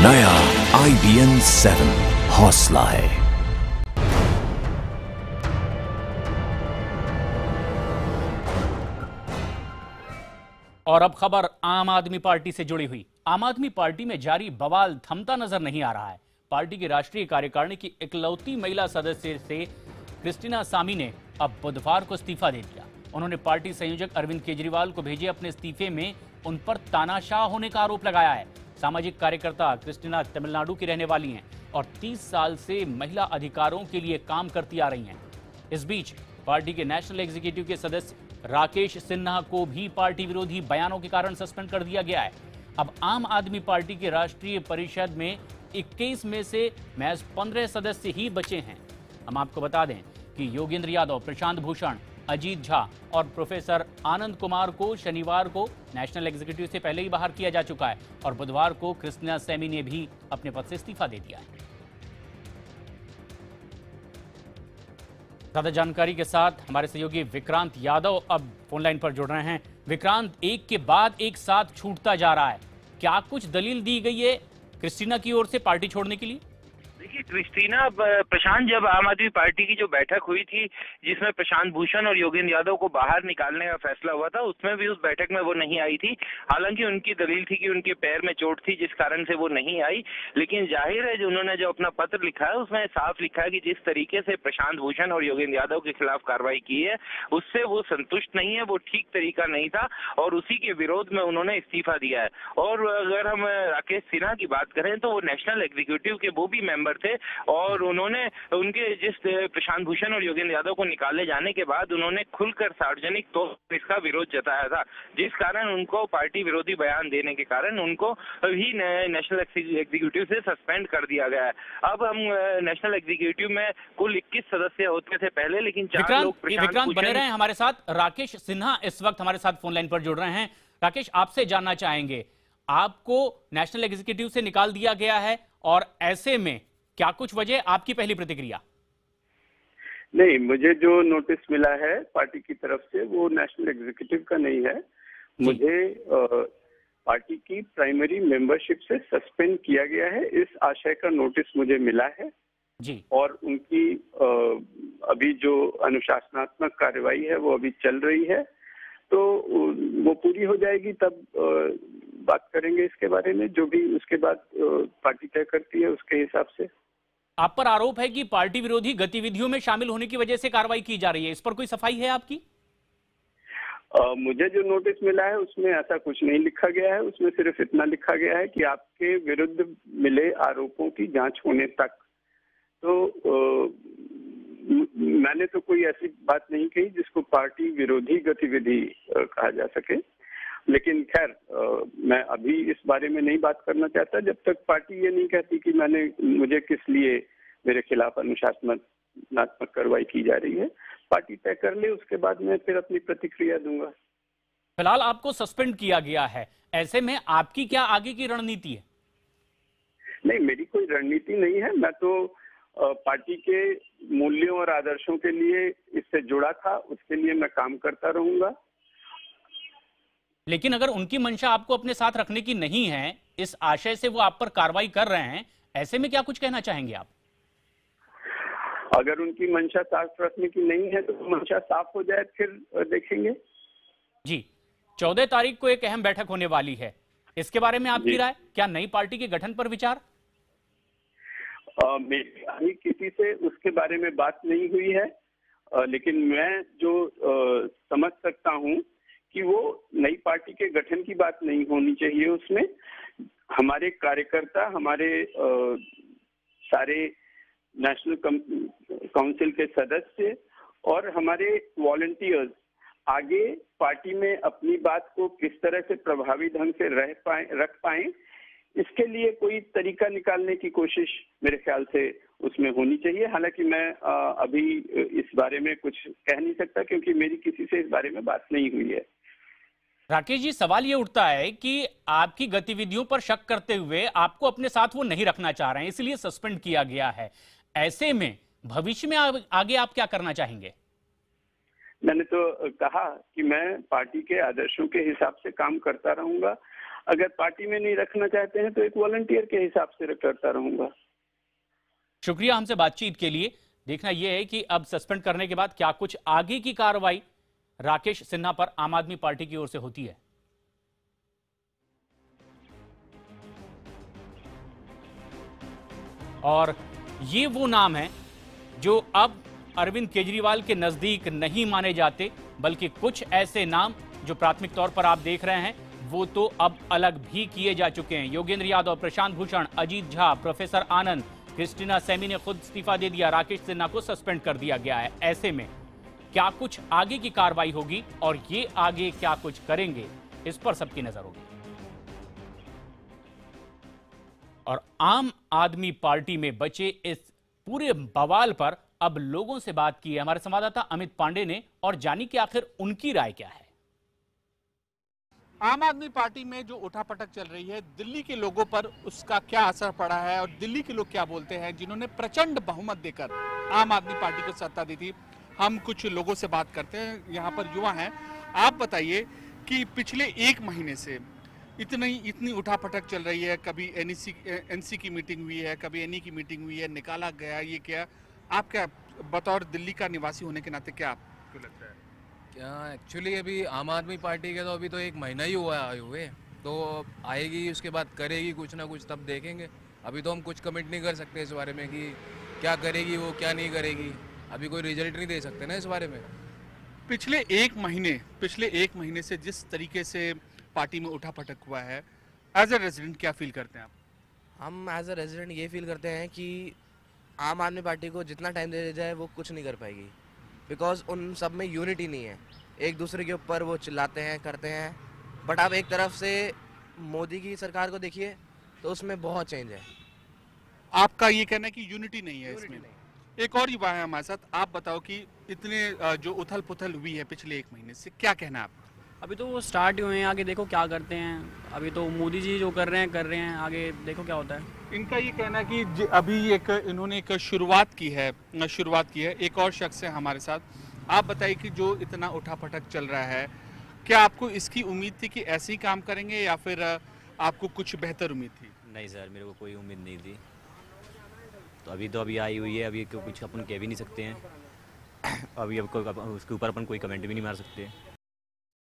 नया IBN 7 हौसला है। और अब खबर आम आदमी पार्टी से जुड़ी हुई। आम आदमी पार्टी में जारी बवाल थमता नजर नहीं आ रहा है। पार्टी की राष्ट्रीय कार्यकारिणी की इकलौती महिला सदस्य से क्रिस्टीना सामी ने अब बुधवार को इस्तीफा दे दिया। उन्होंने पार्टी संयोजक अरविंद केजरीवाल को भेजे अपने इस्तीफे में उन पर तानाशाह होने का आरोप लगाया है। सामाजिक कार्यकर्ता क्रिस्टीना तमिलनाडु की रहने वाली हैं और 30 साल से महिला अधिकारों के लिए काम करती आ रही हैं। इस बीच पार्टी के नेशनल एग्जीक्यूटिव के सदस्य राकेश सिन्हा को भी पार्टी विरोधी बयानों के कारण सस्पेंड कर दिया गया है। अब आम आदमी पार्टी के राष्ट्रीय परिषद में 21 में से महज 15 सदस्य ही बचे हैं। हम आपको बता दें कि योगेंद्र यादव, प्रशांत भूषण, अजीत झा और प्रोफेसर आनंद कुमार को शनिवार को नेशनल एग्जीक्यूटिव से पहले ही बाहर किया जा चुका है और बुधवार को क्रिस्टीना सैमी ने भी अपने पद से इस्तीफा दे दिया है। ज्यादा जानकारी के साथ हमारे सहयोगी विक्रांत यादव अब फोन लाइन पर जुड़ रहे हैं। विक्रांत, एक के बाद एक साथ छूटता जा रहा है, क्या कुछ दलील दी गई है क्रिस्टीना की ओर से पार्टी छोड़ने के लिए? देखिए क्रिस्टीना, प्रशांत, जब आम आदमी पार्टी की जो बैठक हुई थी जिसमें प्रशांत भूषण और योगेंद्र यादव को बाहर निकालने का फैसला हुआ था, उसमें भी उस बैठक में वो नहीं आई थी। हालांकि उनकी दलील थी कि उनके पैर में चोट थी जिस कारण से वो नहीं आई, लेकिन जाहिर है जो उन्होंने जो अपना पत्र लिखा है उसमें साफ लिखा है कि जिस तरीके से प्रशांत भूषण और योगेंद्र यादव के खिलाफ कार्रवाई की है उससे वो संतुष्ट नहीं है, वो ठीक तरीका नहीं था और उसी के विरोध में उन्होंने इस्तीफा दिया है। और अगर हम राकेश सिन्हा की बात करें तो वो नेशनल एग्जीक्यूटिव के वो भी मेंबर थे और उन्होंने उनके जिस प्रशांत भूषण और योगेंद्र यादव को निकाले जाने के बाद उन्होंने खुलकर सार्वजनिक तौर पर इसका विरोध जताया था, जिस कारण उनको पार्टी विरोधी बयान देने के कारण उनको ही नेशनल एग्जीक्यूटिव से सस्पेंड कर दिया गया है। अब हम नेशनल एग्जीक्यूटिव में कुल 21 सदस्य होते थे पहले, लेकिन 4 लोग विक्रांत बने रहे हैं हमारे साथ। राकेश सिन्हा इस वक्त हमारे साथ फोन लाइन पर जुड़ रहे हैं। राकेश, आपसे जानना चाहेंगे, आपको नेशनल एग्जीक्यूटिव से निकाल दिया गया है और ऐसे में क्या कुछ वजह, आपकी पहली प्रतिक्रिया? नहीं, मुझे जो नोटिस मिला है पार्टी की तरफ से वो नेशनल एग्जीक्यूटिव का नहीं है। मुझे पार्टी की प्राइमरी मेंबरशिप से सस्पेंड किया गया है, इस आशय का नोटिस मुझे मिला है जी। और उनकी अभी जो अनुशासनात्मक कार्रवाई है वो अभी चल रही है, तो वो पूरी हो जाएगी तब बात करेंगे इसके बारे में। जो भी उसके बाद पार्टी तय करती है उसके हिसाब से। आप पर आरोप है कि पार्टी विरोधी गतिविधियों में शामिल होने की वजह से कार्रवाई की जा रही है, इस पर कोई सफाई है आपकी? मुझे जो नोटिस मिला है उसमें ऐसा कुछ नहीं लिखा गया है। उसमें सिर्फ इतना लिखा गया है कि आपके विरुद्ध मिले आरोपों की जांच होने तक। तो मैंने तो कोई ऐसी बात नहीं कही जिसको पार्टी विरोधी गतिविधि कहा जा सके, लेकिन खैर मैं अभी इस बारे में नहीं बात करना चाहता जब तक पार्टी ये नहीं कहती कि मुझे किस लिए मेरे खिलाफ अनुशासनात्मक कार्रवाई की जा रही है। पार्टी तय कर ले, उसके बाद मैं फिर अपनी प्रतिक्रिया दूंगा। फिलहाल आपको सस्पेंड किया गया है, ऐसे में आपकी क्या आगे की रणनीति है? नहीं, मेरी कोई रणनीति नहीं है। मैं तो पार्टी के मूल्यों और आदर्शों के लिए इससे जुड़ा था, उसके लिए मैं काम करता रहूंगा। लेकिन अगर उनकी मंशा आपको अपने साथ रखने की नहीं है, इस आशय से वो आप पर कार्रवाई कर रहे हैं, ऐसे में क्या कुछ कहना चाहेंगे आप? अगर उनकी मंशा साफ रखने की नहीं है तो मंशा साफ हो जाए, फिर देखेंगे। जी, 14 तारीख को एक अहम बैठक होने वाली है, इसके बारे में आपकी राय क्या? नई पार्टी के गठन पर विचार? मेरी अभी किसी से उसके बारे में बात नहीं हुई है, लेकिन मैं जो समझ सकता हूं कि वो नई पार्टी के गठन की बात नहीं होनी चाहिए। उसमें हमारे कार्यकर्ता, हमारे सारे नेशनल काउंसिल के सदस्य और हमारे वॉलंटियर्स आगे पार्टी में अपनी बात को किस तरह से प्रभावी ढंग से रख पाए, इसके लिए कोई तरीका निकालने की कोशिश मेरे ख्याल से उसमें होनी चाहिए। हालांकि मैं अभी इस बारे में कुछ कह नहीं सकता क्योंकि मेरी किसी से इस बारे में बात नहीं हुई है। राकेश जी, सवाल ये उठता है कि आपकी गतिविधियों पर शक करते हुए आपको अपने साथ वो नहीं रखना चाह रहे हैं, इसलिए सस्पेंड किया गया है। ऐसे में भविष्य में आगे आप क्या करना चाहेंगे? मैंने तो कहा कि मैं पार्टी के आदर्शों के हिसाब से काम करता रहूंगा। अगर पार्टी में नहीं रखना चाहते हैं तो एक वॉलंटियर के हिसाब से करता रहूंगा। शुक्रिया हमसे बातचीत के लिए। देखना यह है कि अब सस्पेंड करने के बाद क्या कुछ आगे की कार्रवाई राकेश सिन्हा पर आम आदमी पार्टी की ओर से होती है। और ये वो नाम है जो अब अरविंद केजरीवाल के नजदीक नहीं माने जाते, बल्कि कुछ ऐसे नाम जो प्राथमिक तौर पर आप देख रहे हैं वो तो अब अलग भी किए जा चुके हैं। योगेंद्र यादव, प्रशांत भूषण, अजीत झा, प्रोफेसर आनंद, क्रिस्टीना सैमी ने खुद इस्तीफा दे दिया, राकेश सिन्हा को सस्पेंड कर दिया गया है। ऐसे में क्या कुछ आगे की कार्रवाई होगी और ये आगे क्या कुछ करेंगे, इस पर सबकी नजर होगी। और आम आदमी पार्टी में बचे इस पूरे बवाल पर अब लोगों से बात की है हमारे संवाददाता अमित पांडे ने, और जानी कि आखिर उनकी राय क्या है। आम आदमी पार्टी में जो उठापटक चल रही है, दिल्ली के लोगों पर उसका क्या असर पड़ा है और दिल्ली के लोग क्या बोलते हैं जिन्होंने प्रचंड बहुमत देकर आम आदमी पार्टी को सत्ता दी थी। हम कुछ लोगों से बात करते हैं, यहाँ पर युवा हैं। आप बताइए कि पिछले एक महीने से इतनी उठापटक चल रही है, कभी एनसी की मीटिंग हुई है, कभी एनई की मीटिंग हुई है, निकाला गया, ये क्या आप क्या बतौर दिल्ली का निवासी होने के नाते क्या आपको लगता है? क्या एक्चुअली अभी आम आदमी पार्टी के तो अभी तो एक महीना ही हुआ आए हुए, तो आएगी उसके बाद करेगी कुछ ना कुछ, तब देखेंगे। अभी तो हम कुछ कमेंट नहीं कर सकते इस बारे में कि क्या करेगी वो क्या नहीं करेगी, अभी कोई रिजल्ट नहीं दे सकते ना इस बारे में। पिछले एक महीने से जिस तरीके से पार्टी में उठापटक हुआ है, एज ए रेजिडेंट क्या फील करते हैं आप? हम एज ए रेजिडेंट ये फील करते हैं कि आम आदमी पार्टी को जितना टाइम दे जाए वो कुछ नहीं कर पाएगी, बिकॉज उन सब में यूनिटी नहीं है। एक दूसरे के ऊपर वो चिल्लाते हैं, करते हैं। बट आप एक तरफ से मोदी की सरकार को देखिए तो उसमें बहुत चेंज है। आपका ये कहना है कि यूनिटी नहीं है इसमें। एक और युवा है हमारे साथ, आप बताओ कि इतने जो उथल पुथल हुई है पिछले एक महीने से, क्या कहना है आपका? अभी तो वो स्टार्ट हुए हैं, आगे देखो क्या करते हैं। अभी तो मोदी जी जो कर रहे हैं, आगे देखो क्या होता है। इनका ये कहना है कि अभी इन्होंने एक शुरुआत की है। एक और शख्स है हमारे साथ, आप बताइए कि जो इतना उठापटक चल रहा है, क्या आपको इसकी उम्मीद थी कि ऐसे ही काम करेंगे या फिर आपको कुछ बेहतर उम्मीद थी? नहीं सर, मेरे को कोई उम्मीद नहीं थी। तो अभी आई हुई है, अभी कुछ अपन कह भी नहीं सकते हैं। अभी उसके ऊपर अपन कोई कमेंट भी नहीं मार सकते।